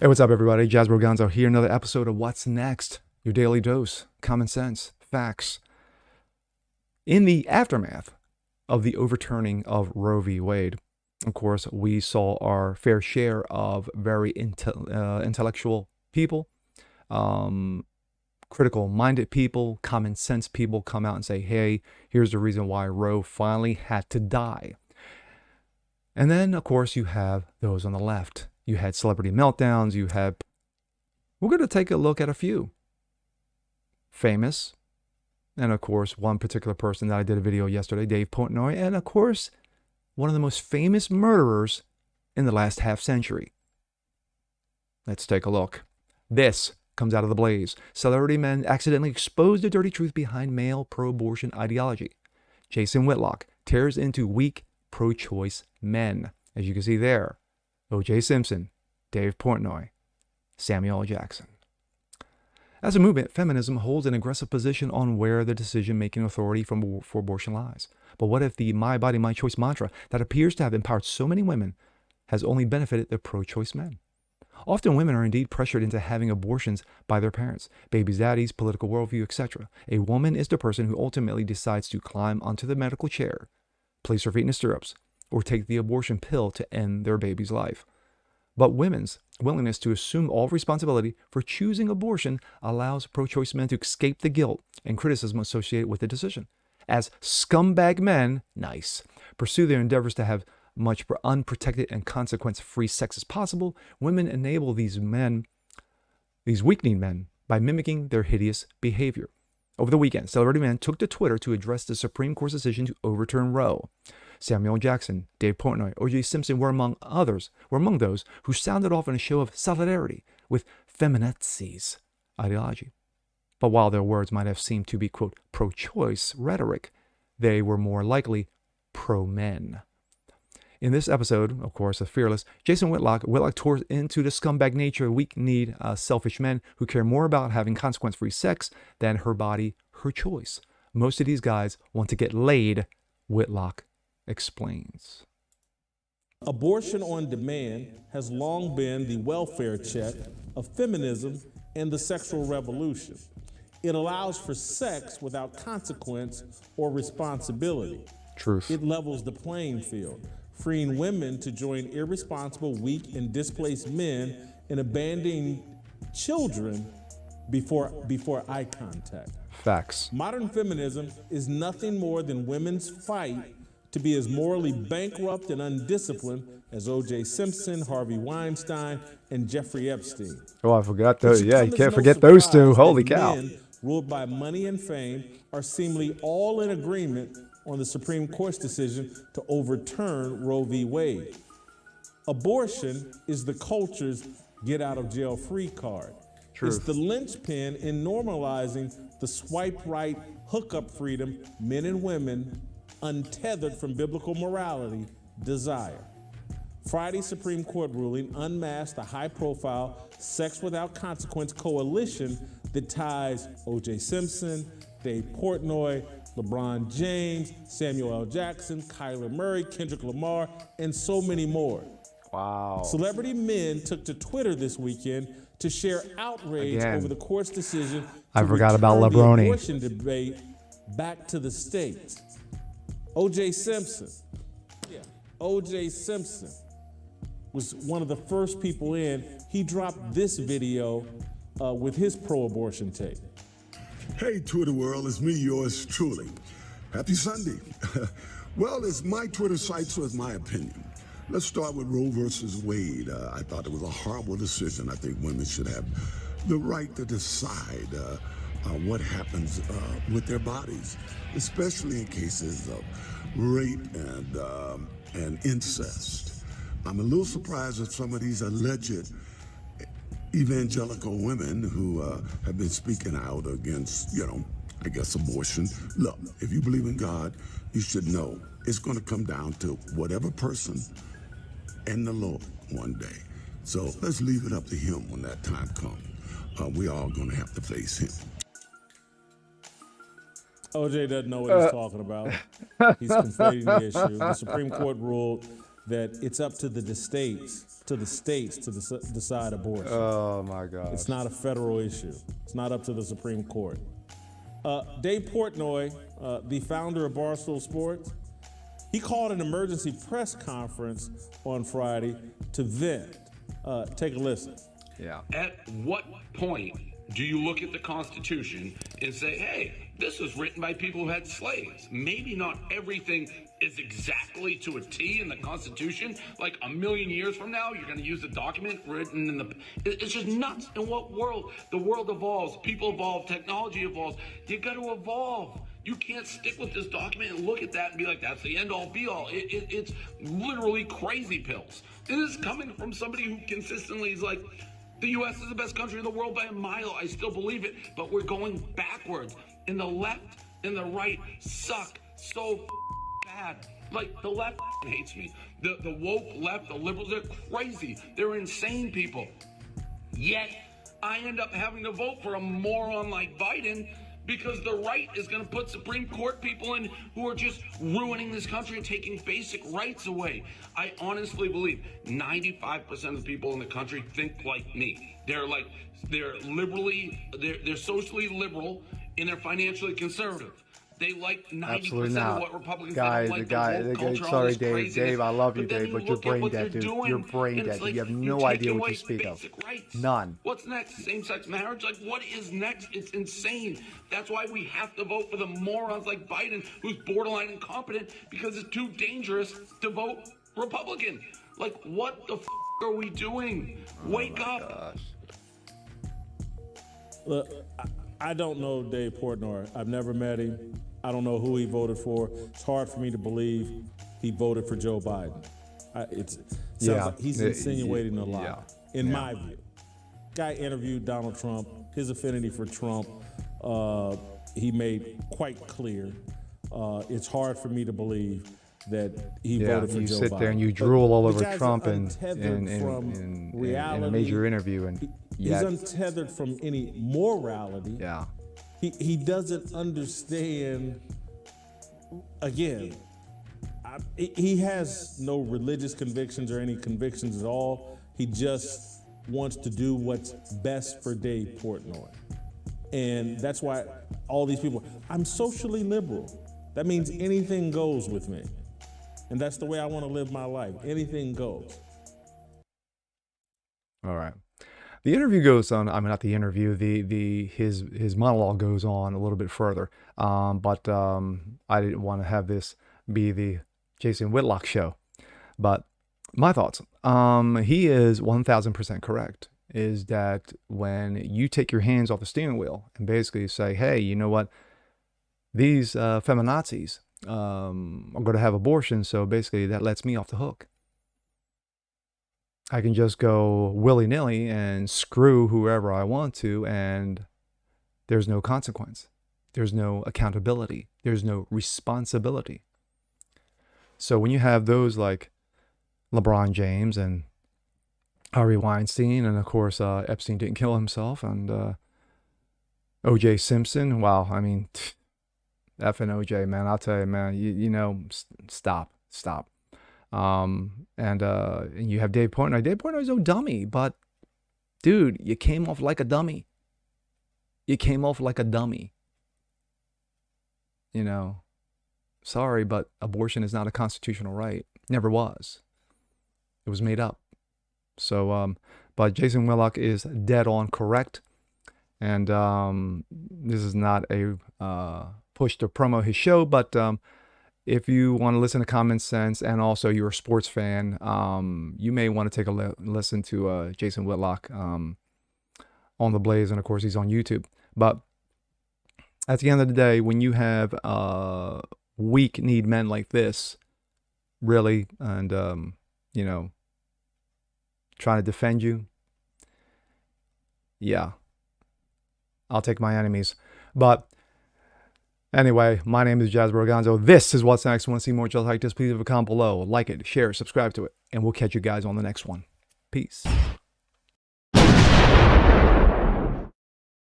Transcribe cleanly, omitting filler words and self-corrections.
Hey, what's up, everybody? Jazz Broganzo here. Another episode of What's Next? Your daily dose, common sense, facts. In the aftermath of the overturning of Roe v. Wade, of course, we saw our fair share of very intellectual people, critical-minded people, common sense people come out and say, hey, here's the reason why Roe finally had to die. And then, of course, you have those on the left. You had celebrity meltdowns. We're going to take a look at a few. Famous. And of course, one particular person that I did a video yesterday, Dave Portnoy. And of course, one of the most famous murderers in the last half century. Let's take a look. This comes out of the Blaze. Celebrity men accidentally expose the dirty truth behind male pro-abortion ideology. Jason Whitlock tears into weak pro-choice men. As you can see there. OJ Simpson, Dave Portnoy, Samuel L. Jackson. As a movement, feminism holds an aggressive position on where the decision-making authority for abortion lies. But what if the my body, my choice mantra that appears to have empowered so many women has only benefited the pro-choice men? Often women are indeed pressured into having abortions by their parents, baby's daddies, political worldview, etc. A woman is the person who ultimately decides to climb onto the medical chair, place her feet in the stirrups, or take the abortion pill to end their baby's life. But women's willingness to assume all responsibility for choosing abortion allows pro-choice men to escape the guilt and criticism associated with the decision. As scumbag men, pursue their endeavors to have much unprotected and consequence-free sex as possible, women enable these weakening men, by mimicking their hideous behavior. Over the weekend, celebrity men took to Twitter to address the Supreme Court's decision to overturn Roe. Samuel Jackson, Dave Portnoy, OJ Simpson were among those who sounded off in a show of solidarity with feminazis ideology. But while their words might have seemed to be, quote, pro-choice rhetoric, they were more likely pro-men. In this episode, of course, of Fearless, Jason Whitlock tours into the scumbag nature of weak-kneed, selfish men who care more about having consequence-free sex than her body, her choice. Most of these guys want to get laid, Whitlock explains. Abortion on demand has long been the welfare check of feminism and the sexual revolution. It allows for sex without consequence or responsibility. Truth. It levels the playing field, freeing women to join irresponsible, weak, and displaced men in abandoning children before eye contact. Facts. Modern feminism is nothing more than women's fight to be as morally bankrupt and undisciplined as OJ Simpson, Harvey Weinstein, and Jeffrey Epstein. Oh, I forgot those. Yeah, you can't forget those two. Holy cow. Men ruled by money and fame are seemingly all in agreement on the Supreme Court's decision to overturn Roe v. Wade. Abortion is the culture's get-out-of-jail-free card. Truth. It's the linchpin in normalizing the swipe right hookup freedom men and women, untethered from biblical morality, desire. Friday's Supreme Court ruling unmasked the high-profile Sex Without Consequence coalition that ties OJ Simpson, Dave Portnoy, LeBron James, Samuel L. Jackson, Kyler Murray, Kendrick Lamar, and so many more. Wow. Celebrity men took to Twitter this weekend to share outrage over the court's decision I forgot about return Lebron. the abortion debate back to the states. OJ Simpson was one of the first people in. He dropped this video with his pro-abortion take. Hey, Twitter world, it's me, yours truly. Happy Sunday. Well, it's my Twitter site, so it's my opinion. Let's start with Roe versus Wade. I thought it was a horrible decision. I think women should have the right to decide what happens with their bodies, especially in cases of rape and incest. I'm a little surprised at some of these alleged evangelical women who have been speaking out against, I guess, abortion. Look, if you believe in God, you should know it's going to come down to whatever person and the Lord one day. So let's leave it up to him when that time comes. We all going to have to face him. OJ doesn't know what he's talking about. He's conflating the issue. The Supreme Court ruled that it's up to the states to decide abortion. Oh my God. It's not a federal issue. It's not up to the Supreme Court. Dave Portnoy, the founder of Barstool Sports, he called an emergency press conference on Friday to vent. Take a listen. Yeah. At what point do you look at the Constitution and say, hey, this was written by people who had slaves? Maybe not everything is exactly to a T in the Constitution. Like a million years from now, you're going to use a document written in the... It's just nuts. In what world? The world evolves. People evolve. Technology evolves. You got to evolve. You can't stick with this document and look at that and be like, that's the end-all, be-all. It's literally crazy pills. This is coming from somebody who consistently is like, the U.S. is the best country in the world by a mile. I still believe it, but we're going backwards. And the left and the right suck so bad. Like, the left hates me. The woke left, the liberals, they're crazy. They're insane people. Yet, I end up having to vote for a moron like Biden because the right is going to put Supreme Court people in who are just ruining this country and taking basic rights away. I honestly believe 95% of the people in the country think like me. They're socially liberal and they're financially conservative. They like 90% of what Republicans Guy, like. sorry, Dave, I love you, Dave, but you're brain dead, dude. You're brain dead. You have no idea what you speak of. None. What's next? Same-sex marriage? Like, what is next? It's insane. That's why we have to vote for the morons like Biden, who's borderline incompetent, because it's too dangerous to vote Republican. Like, what the are we doing? Wake up. Gosh. Look, I don't know Dave Portnoy. I've never met him. I don't know who he voted for. It's hard for me to believe he voted for Joe Biden. Like he's insinuating a lot, in my view. Guy interviewed Donald Trump, his affinity for Trump. He made quite clear. It's hard for me to believe that he voted for Joe Biden. You sit there and you drool all over Trump in a major interview, and he's untethered from any morality. Yeah. He doesn't understand, again, he has no religious convictions or any convictions at all. He just wants to do what's best for Dave Portnoy. And that's why all these people, I'm socially liberal. That means anything goes with me. And that's the way I want to live my life. Anything goes. All right. The interview goes on. I mean, not the interview. His monologue goes on a little bit further. But I didn't want to have this be the Jason Whitlock show. But my thoughts. He is 1,000% correct. Is that when you take your hands off the steering wheel and basically say, hey, you know what? These feminazis are going to have abortions, so basically that lets me off the hook. I can just go willy-nilly and screw whoever I want to, and there's no consequence. There's no accountability. There's no responsibility. So when you have those like LeBron James and Harvey Weinstein, and of course Epstein didn't kill himself, and OJ Simpson, wow, I mean, effing OJ, man, I'll tell you, man, you know, stop. And you have Dave Portnoy. Dave Portnoy's no dummy, but dude, you came off like a dummy. You know, sorry, but abortion is not a constitutional right. Never was. It was made up. So, but Jason Whitlock is dead on correct. And this is not a push to promo his show, but if you want to listen to Common Sense and also you're a sports fan, you may want to take a listen to Jason Whitlock on The Blaze, and of course he's on YouTube. But at the end of the day, when you have weak-kneed men like this, really, and you know, trying to defend you, yeah, I'll take my enemies. But anyway, my name is Jazz Borganzo. This is What's Next. Want to see more just like this? Please leave a comment below. Like it, share it, subscribe to it, and we'll catch you guys on the next one. Peace.